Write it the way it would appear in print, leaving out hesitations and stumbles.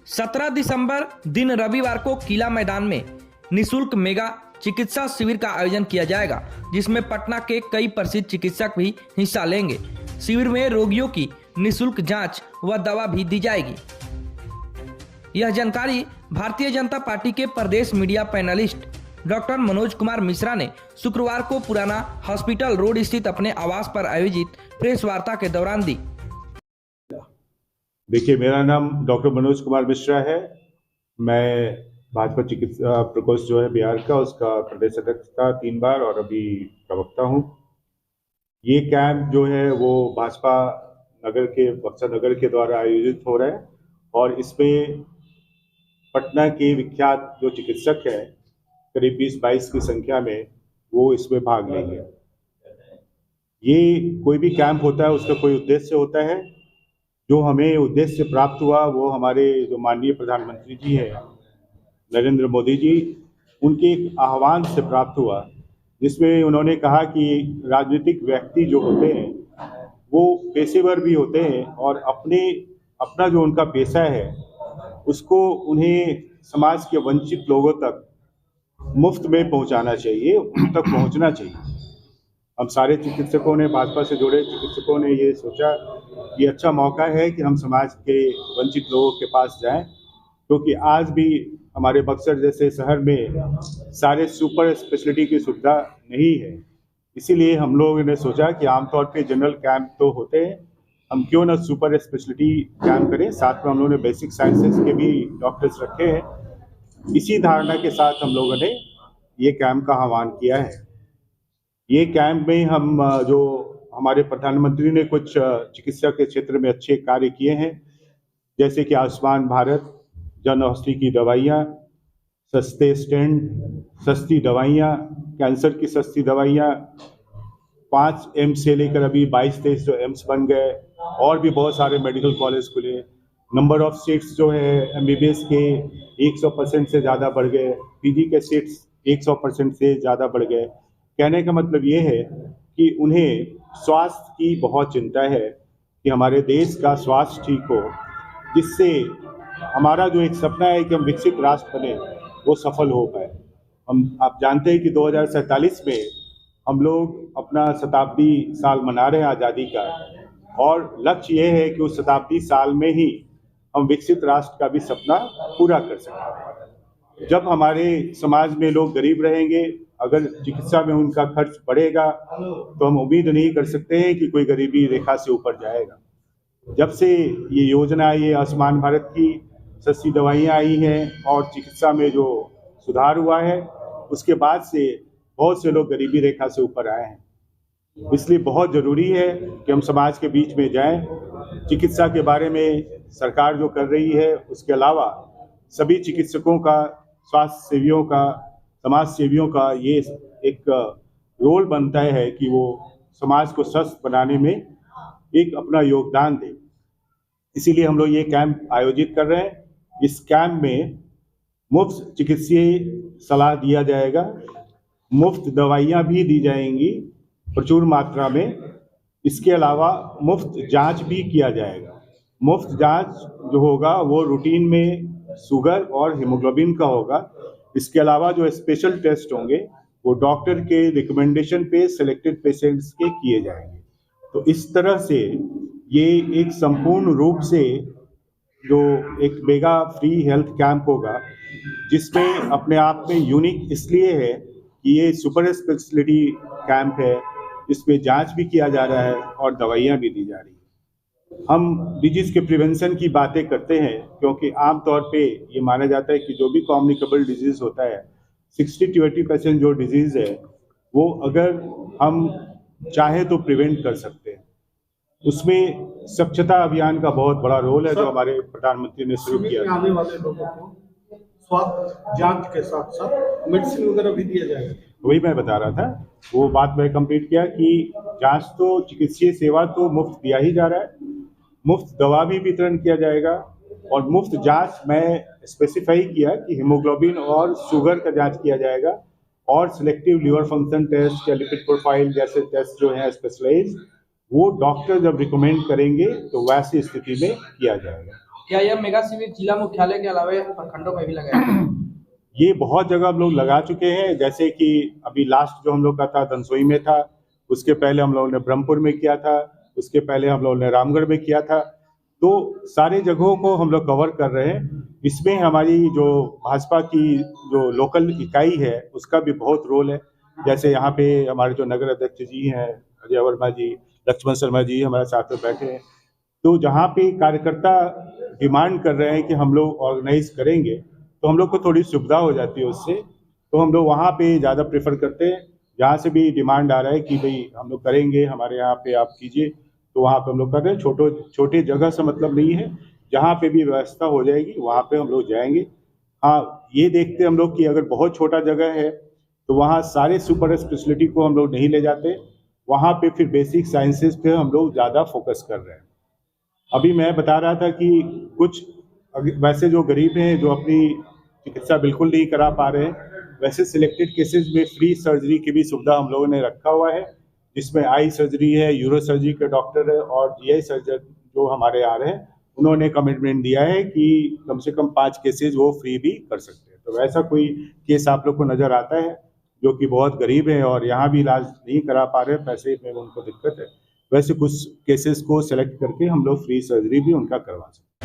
17 दिसंबर दिन रविवार को किला मैदान में निशुल्क मेगा चिकित्सा शिविर का आयोजन किया जाएगा, जिसमें पटना के कई प्रसिद्ध चिकित्सक भी हिस्सा लेंगे। शिविर में रोगियों की निशुल्क जांच व दवा भी दी जाएगी। यह जानकारी भारतीय जनता पार्टी के प्रदेश media panelist doctor Manoj Kumar Mishra ने शुक्रवार को पुराना हॉस्पिटल रोड स्थित अपने आवास पर आयोजित प्रेस वार्ता के दौरान दी। देखिए, मेरा नाम डॉक्टर मनोज कुमार मिश्रा है। मैं भाजपा चिकित्सा प्रकोष्ठ जो है बिहार का, उसका प्रदेश अध्यक्ष था 3 बार और अभी प्रवक्ता हूँ। ये कैंप जो है वो भाजपा नगर के बक्सर नगर के द्वारा आयोजित हो रहा है और इसमें पटना के विख्यात जो चिकित्सक है करीब 20-22 की संख्या में वो इसमें भाग लेंगे। ये कोई भी कैंप होता है उसका कोई उद्देश्य होता है। जो हमें उद्देश्य प्राप्त हुआ वो हमारे जो माननीय प्रधानमंत्री जी हैं नरेंद्र मोदी जी, उनके एक आह्वान से प्राप्त हुआ, जिसमें उन्होंने कहा कि राजनीतिक व्यक्ति जो होते हैं वो पेशेवर भी होते हैं और अपना जो उनका पेशा है उसको उन्हें समाज के वंचित लोगों तक मुफ्त में पहुंचाना चाहिए, उन तक पहुंचना चाहिए। हम सारे चिकित्सकों ने, भाजपा से जुड़े चिकित्सकों ने ये सोचा कि अच्छा मौका है कि हम समाज के वंचित लोगों के पास जाएं, क्योंकि आज भी हमारे बक्सर जैसे शहर में सारे सुपर स्पेशलिटी की सुविधा नहीं है। इसीलिए हम लोगों ने सोचा कि आमतौर पे जनरल कैंप तो होते हैं, हम क्यों ना सुपर स्पेशलिटी कैंप करें। साथ में हम लोगों ने बेसिक साइंसेस के भी डॉक्टर्स रखे हैं। इसी धारणा के साथ हम लोगों ने ये कैंप का आह्वान किया है। ये कैंप में हम जो हमारे प्रधानमंत्री ने कुछ चिकित्सा के क्षेत्र में अच्छे कार्य किए हैं, जैसे कि आयुष्मान भारत, जन औषधि की दवाइयाँ, सस्ते स्टेंट, सस्ती दवाइयाँ, कैंसर की सस्ती दवाइयाँ, 5 एम्स से लेकर अभी 22-23 जो एम्स बन गए और भी बहुत सारे मेडिकल कॉलेज खुले। नंबर ऑफ सीट्स जो है एमबीबीएस के 100% से ज़्यादा बढ़ गए, पीजी के सीट्स 100% से ज़्यादा बढ़ गए। कहने का मतलब ये है कि उन्हें स्वास्थ्य की बहुत चिंता है कि हमारे देश का स्वास्थ्य ठीक हो, जिससे हमारा जो एक सपना है कि हम विकसित राष्ट्र बने वो सफल हो पाए। आप जानते हैं कि 2047 में हम लोग अपना शताब्दी साल मना रहे हैं आज़ादी का, और लक्ष्य ये है कि उस शताब्दी साल में ही हम विकसित राष्ट्र का भी सपना पूरा कर सकें। जब हमारे समाज में लोग गरीब रहेंगे, अगर चिकित्सा में उनका खर्च बढ़ेगा तो हम उम्मीद नहीं कर सकते हैं कि कोई गरीबी रेखा से ऊपर जाएगा। जब से ये योजना आई है आयुष्मान भारत की, सस्ती दवाइयाँ आई हैं और चिकित्सा में जो सुधार हुआ है, उसके बाद से बहुत से लोग गरीबी रेखा से ऊपर आए हैं। इसलिए बहुत ज़रूरी है कि हम समाज के बीच में जाएं। चिकित्सा के बारे में सरकार जो कर रही है, उसके अलावा सभी चिकित्सकों का, स्वास्थ्य सेवियों का, समाज सेवियों का ये एक रोल बनता है कि वो समाज को स्वस्थ बनाने में एक अपना योगदान दें। इसीलिए हम लोग ये कैंप आयोजित कर रहे हैं। इस कैंप में मुफ्त चिकित्सीय सलाह दिया जाएगा, मुफ्त दवाइयाँ भी दी जाएंगी प्रचुर मात्रा में। इसके अलावा मुफ्त जांच भी किया जाएगा। मुफ्त जांच जो होगा वो रूटीन में शुगर और हीमोग्लोबिन का होगा। इसके अलावा जो स्पेशल टेस्ट होंगे वो डॉक्टर के रिकमेंडेशन पे सिलेक्टेड पेशेंट्स के किए जाएंगे। तो इस तरह से ये एक संपूर्ण रूप से जो एक मेगा फ्री हेल्थ कैंप होगा, जिसमें अपने आप में यूनिक इसलिए है कि ये सुपर स्पेशलिटी कैंप है। इसमें जांच भी किया जा रहा है और दवाइयाँ भी दी जा रही है। हम डिजीज़ के प्रिवेंशन की बातें करते हैं क्योंकि आमतौर पे ये माना जाता है कि जो भी कम्युनिकेबल डिजीज़ होता है, 60-80% जो डिजीज़ है वो अगर हम चाहे तो प्रिवेंट कर सकते हैं। उसमें स्वच्छता अभियान का बहुत बड़ा रोल है जो हमारे प्रधानमंत्री ने शुरू किया। आने वाले लोगों को स्वास्थ्य जांच के साथ साथ मेडिसिन वगैरह भी दिया जाएगा। वही मैं बता रहा था, वो बात मैं कंप्लीट किया कि जांच तो, चिकित्सीय सेवा तो मुफ्त दिया ही जा रहा है, मुफ्त दवा भी वितरण किया जाएगा और मुफ्त जांच मैं स्पेसिफाई किया कि हीमोग्लोबिन और शुगर का जांच किया जाएगा और सिलेक्टिव लिवर फंक्शन टेस्ट या लिपिड प्रोफाइल जैसे टेस्ट जो हैं स्पेशलाइज, वो डॉक्टर जब रिकमेंड करेंगे तो वैसी स्थिति में किया जाएगा। या यह मेगा शिविर जिला मुख्यालय के अलावा प्रखंडों में भी लगाया? ये बहुत जगह हम लोग लगा चुके हैं, जैसे कि अभी लास्ट जो हम लोग का था धनसोई में था, उसके पहले हम लोगों ने ब्रह्मपुर में किया था, उसके पहले हम लोगों ने रामगढ़ में किया था। तो सारे जगहों को हम लोग कवर कर रहे हैं। इसमें हमारी जो भाजपा की जो लोकल इकाई है उसका भी बहुत रोल है। जैसे यहाँ पे हमारे जो नगर अध्यक्ष जी हैं अजय वर्मा जी, लक्ष्मण शर्मा जी हमारे साथ में बैठे हैं। तो जहाँ पे कार्यकर्ता डिमांड कर रहे हैं कि हम लोग ऑर्गेनाइज करेंगे, तो हम लोग को थोड़ी सुविधा हो जाती है उससे। तो हम लोग वहाँ पे ज़्यादा प्रेफर करते हैं। जहाँ से भी डिमांड आ रहा है कि भाई हम लोग करेंगे, हमारे यहाँ पे आप कीजिए, तो वहाँ पे हम लोग कर रहे हैं। छोटे जगह से मतलब नहीं है, जहाँ पे भी व्यवस्था हो जाएगी वहाँ पे हम लोग जाएंगे। हाँ, ये देखते हम लोग कि अगर बहुत छोटा जगह है तो वहाँ सारे सुपर स्पेशलिटी को हम लोग नहीं ले जाते, वहाँ पे फिर बेसिक साइंसेज पे हम लोग ज़्यादा फोकस कर रहे हैं। अभी मैं बता रहा था कि कुछ वैसे जो गरीब हैं जो अपनी चिकित्सा बिल्कुल नहीं करा पा रहे हैं, वैसे सिलेक्टेड केसेस में फ्री सर्जरी की भी सुविधा हम लोगों ने रखा हुआ है, जिसमें आई सर्जरी है, यूरो सर्जरी के डॉक्टर है और जीआई सर्जन जो हमारे आ रहे हैं उन्होंने कमिटमेंट दिया है कि कम से कम 5 केसेज वो फ्री भी कर सकते हैं। तो वैसा कोई केस आप लोग को नज़र आता है जो कि बहुत गरीब है और यहाँ भी इलाज नहीं करा पा रहे, पैसे में उनको दिक्कत है, वैसे कुछ केसेस को सिलेक्ट करके हम लोग फ्री सर्जरी भी उनका करवा सकते हैं।